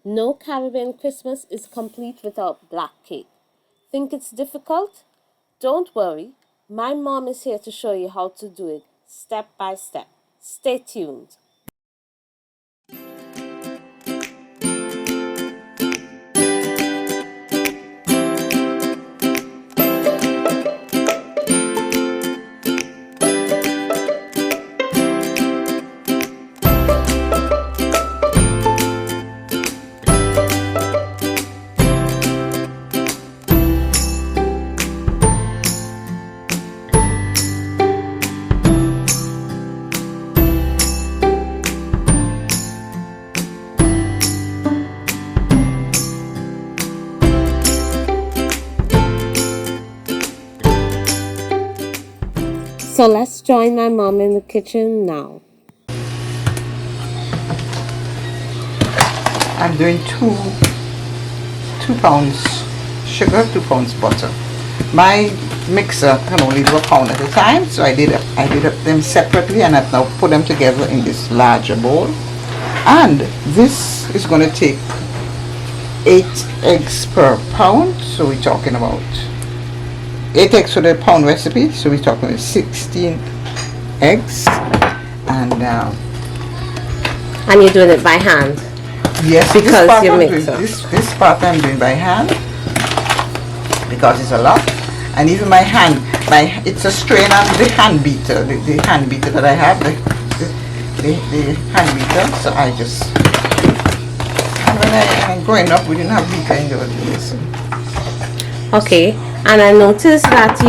No Caribbean Christmas is complete without black cake. Think it's difficult? Don't worry. My mom is here to show you how to do it step by step. Stay tuned. So let's join my mom in the kitchen now. I'm doing 2 pounds sugar, 2 pounds butter. My mixer can only do a pound at a time, so I did them separately, and I've now put them together in this larger bowl. And this is going to take 8 eggs per pound, so we're talking about 8 eggs for the pound recipe, so we're talking about 16 eggs. And you're doing it by hand? Yes, because you mix it. This part I'm doing by hand because it's a lot, and even my hand, it's a strain on the hand beater, the hand beater that I have, the hand beater. So I just, and when I'm growing up, we didn't have beater in those days. Okay, and I noticed that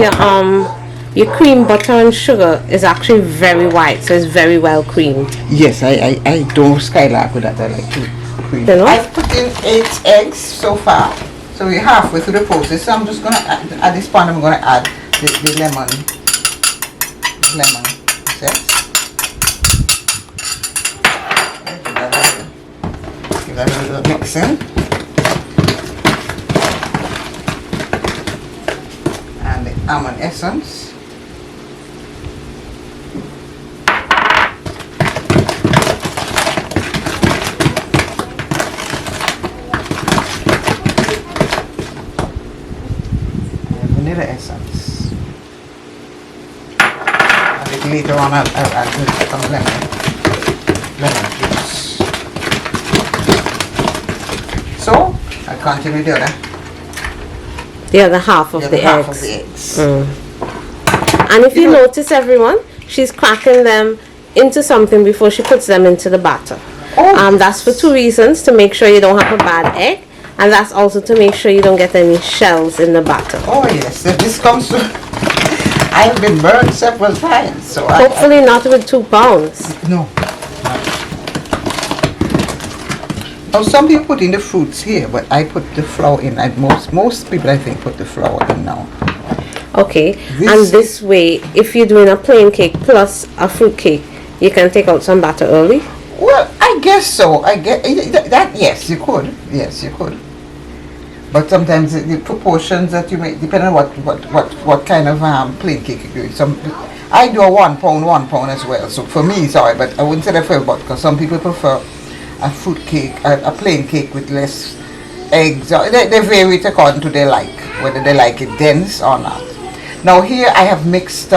your cream butter and sugar is actually very white, so it's very well creamed. Yes, I don't skylark with that. I like to cream. I've put in 8 eggs so far, so we're halfway through the process. So I'm just gonna add, at this point, I'm gonna add the lemon zest. Give that a little mixing. And the almond essence. Vanilla essence. And later on I'll add some lemon juice. So I'll continue the other half of the eggs. And if you notice, everyone, she's cracking them into something before she puts them into the batter. That's for 2 reasons: to make sure you don't have a bad egg, and that's also to make sure you don't get any shells in the batter. Oh yes, this comes to, I've been burned several times, so hopefully not with 2 pounds. No. Now some people put in the fruits here, but I put the flour in. And most people, I think, put the flour in now. Okay, and this way, if you're doing a plain cake plus a fruit cake, you can take out some batter early. Well, I guess so. I get that. Yes, you could. Yes, you could. But sometimes the proportions that you make depend on what kind of plain cake you're doing. I do a 1 pound as well. So for me it's alright, but I wouldn't say that for everybody, because some people prefer a fruit cake, a plain cake with less eggs. They vary it according to their like, whether they like it dense or not. Now here I have mixed 2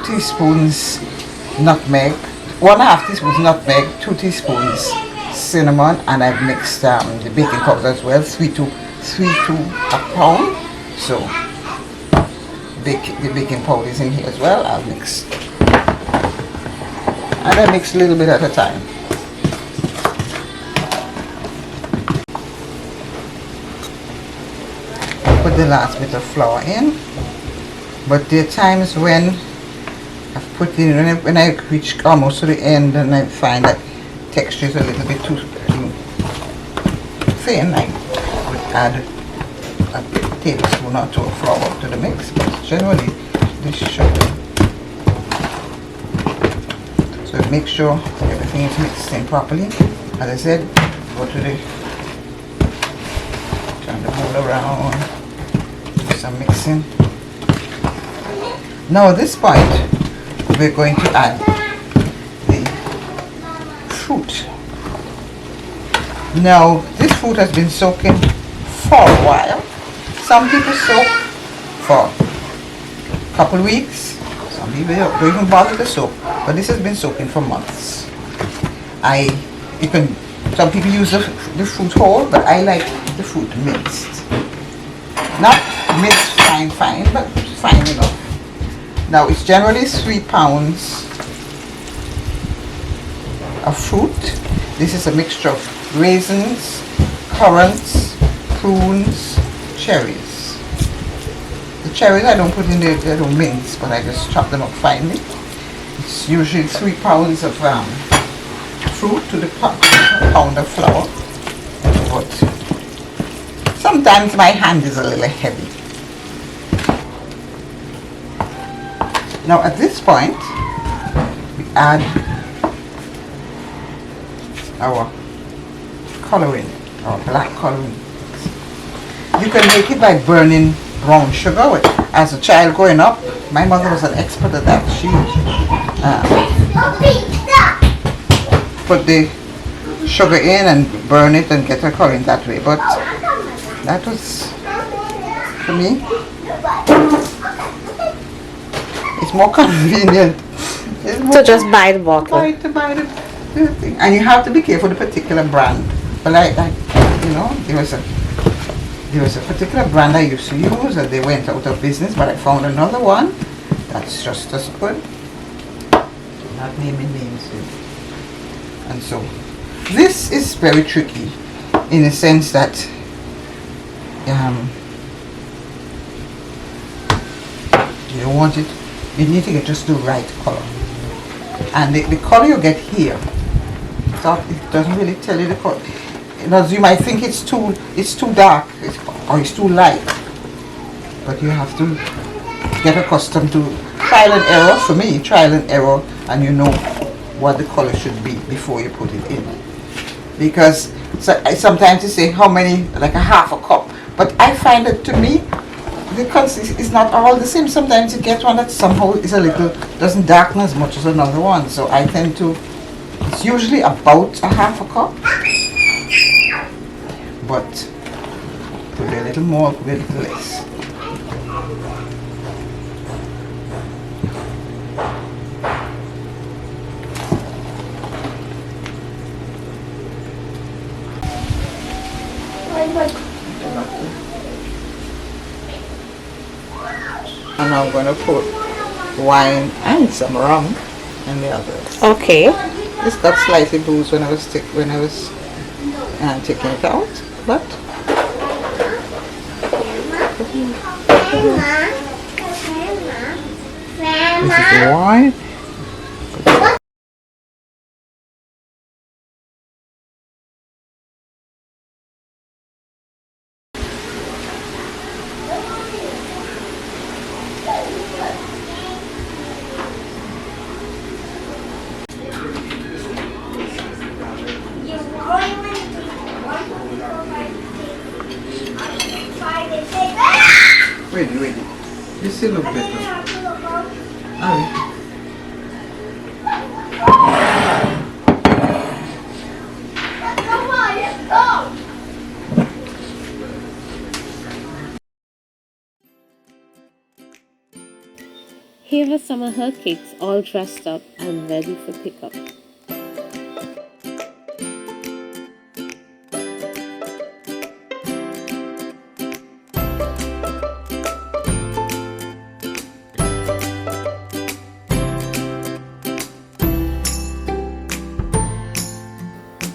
teaspoons nutmeg, 1/2 teaspoons nutmeg, 2 teaspoons cinnamon, and I've mixed the baking powder as well, 3 to a pound. So the baking powder is in here as well. I'll mix, and I mix a little bit at a time. Put the last bit of flour in, but there are times when I've put in, when I reach almost to the end and I find that texture is a little bit too thin, I would add a tablespoon or 2 of flour to the mix, but generally this should. So make sure everything is mixed in properly. As I said, go to the, turn the bowl around, do some mixing. Now at this point, we're going to add the fruit. Now, this food has been soaking for a while. Some people soak for a couple weeks. Some people don't even bother to soak. But this has been soaking for months. Some people use the fruit whole, but I like the fruit minced. Not minced fine, but fine enough. Now, it's generally 3 pounds of fruit. This is a mixture of raisins, currants, prunes, cherries. The cherries I don't put in there, I don't mince, but I just chop them up finely. It's usually 3 pounds of fruit to the pound of flour. But sometimes my hand is a little heavy. Now at this point, we add our coloring, our black coloring. You can make it by burning brown sugar. As a child growing up, my mother was an expert at that. She put the sugar in and burn it and get her coloring that way. But that was, for me, it's more convenient. So just buy the bottle. Buy the thing. And you have to be careful with the particular brand. But there was a particular brand I used to use and they went out of business, but I found another one that's just as good. Not naming names here. And so this is very tricky in the sense that you don't want it, you need to get just the right color. And the color you get here, it doesn't really tell you the color. You might think it's too dark or it's too light, but you have to get accustomed to trial and error. For me, trial and error, and you know what the color should be before you put it in. Because sometimes you say how many, like a half a cup, but I find that to me the consistency is not all the same. Sometimes you get one that somehow is a little, doesn't darken as much as another one. So I tend to, it's usually about a half a cup. But could be a little more, could be a little less. And I'm going to put wine and some rum in the others. Okay. This got slightly bruised when I was taking it out. But this is the wine. Wait. You still look better. Here are some of her cakes all dressed up and ready for pickup.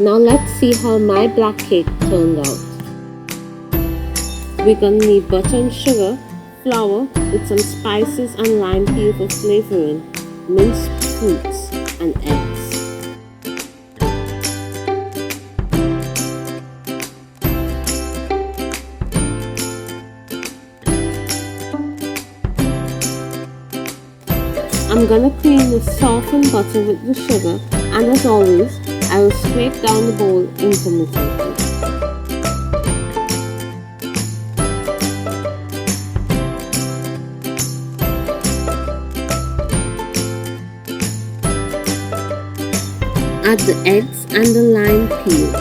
Now let's see how my black cake turned out. We're gonna need butter and sugar, flour with some spices and lime peel for flavoring, minced fruits and eggs. I'm gonna cream the softened butter with the sugar, and as always, I will scrape down the bowl intermittently. Add the eggs and the lime peel.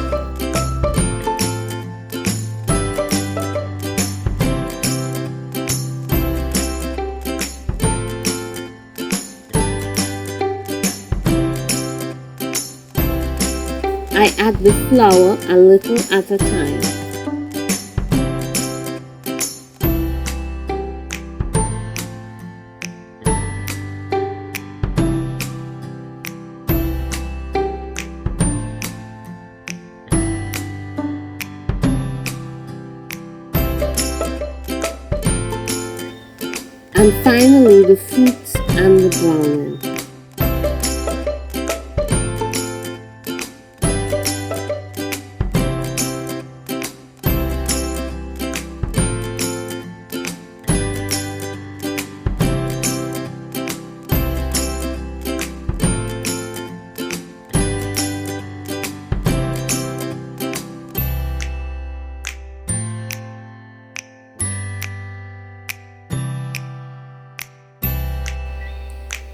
I add the flour a little at a time. And finally the fruits and the browning.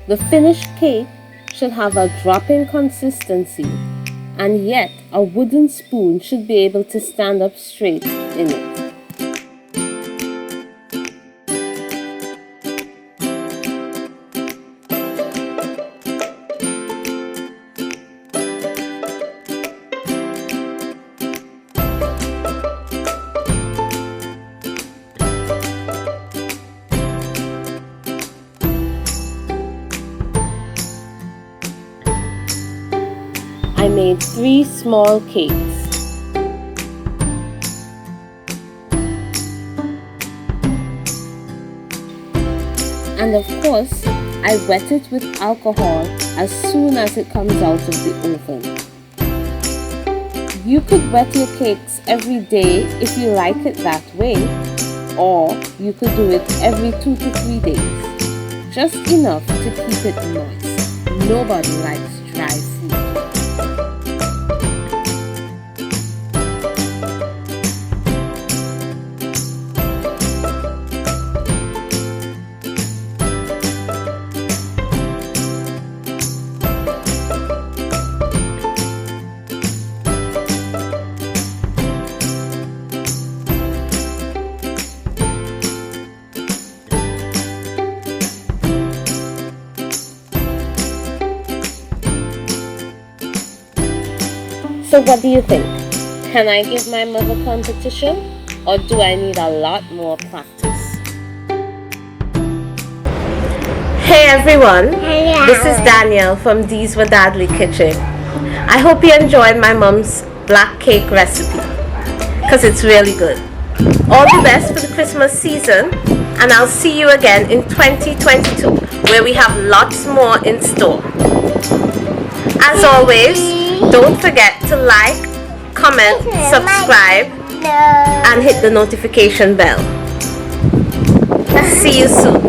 The finished cake should have a dropping consistency, and yet a wooden spoon should be able to stand up straight in it. I made 3 small cakes. And of course, I wet it with alcohol as soon as it comes out of the oven. You could wet your cakes every day if you like it that way, or you could do it every 2 to 3 days. Just enough to keep it moist. Nobody likes dry food. So what do you think? Can I give my mother competition, or do I need a lot more practice? Hey everyone, Hello. This is Danielle from These Were Dadly Kitchen. I hope you enjoyed my mom's black cake recipe, because it's really good. All the best for the Christmas season, and I'll see you again in 2022, where we have lots more in store. As always, don't forget to like, comment, subscribe, and hit the notification bell. See you soon.